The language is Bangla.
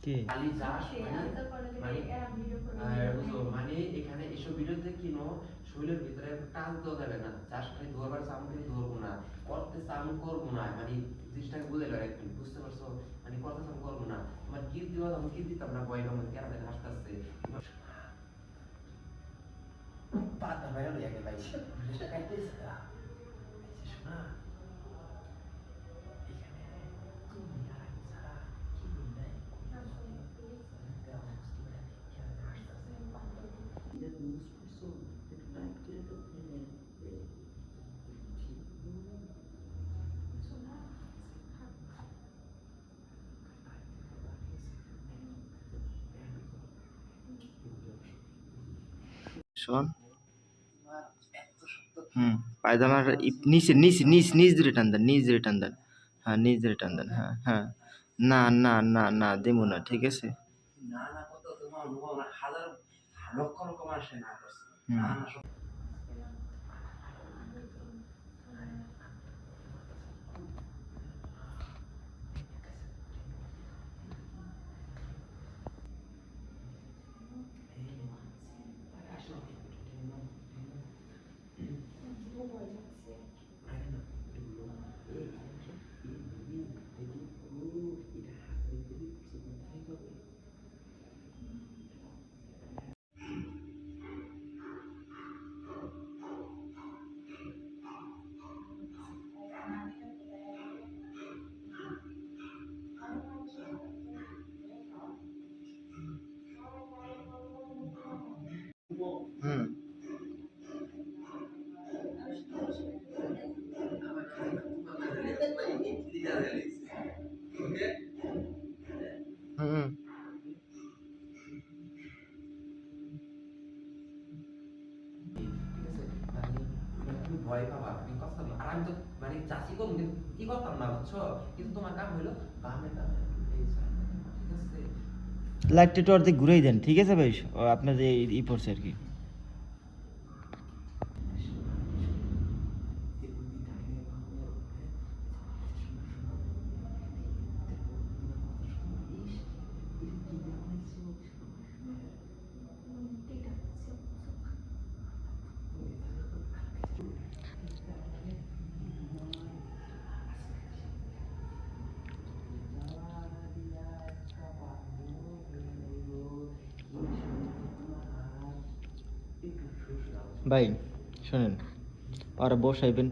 কি খালি যাস মানে এখানে এসব ভিডিওতে কিনো শরীরের ভিতরে টাচ দেওয়া যাবে না, যাস খালি ধরবার চামু কিন্তু ধরবো না, করতে চামু করবো না, মানে জিনিসটাকে বুঝে গেল একটু, বুঝতে পারছো? মানে করতে চামু করবো না, তোমার কিস দিবা, আমি কিস দিতাম না, ভয় কেমন কেন যেন হাসতেছে, পাতা বাইরে লইয়া গেলাই ড্রেসটা কাটতেছে না, শোনা এখানে তুমি আর আমি ছাড়া কি বলি নাই শোন। পায়জামার নিচে নিচে নিচ নিচ ধরে টান দেন, নিচ ধরে টান দেন। হ্যাঁ নিচ ধরে টান দেন, হ্যাঁ হ্যাঁ। না না না না দেবো না, ঠিক আছে? না না কত তোমার অনুভব না, হাজার লক্ষ লক্ষ মানুষের না করছে না না সব হুম হুম ঠিক আছে, মানে তুমি ভয় পাবা, তুমি কথা বলবা, আর আমি তো মানে চাষি করবো কিন্তু ই করতাম না, বুঝছো? কিন্তু তোমার কাম হইলো বামে বামে এই side এ, ঠিক আছে? লাইটটা একটু অর্ধেক ঘুরেই দেন, ঠিক আছে ভাই? আপনার যে ই পড়ছে আর কি। ভাই শোনেন, আর বসাইবেন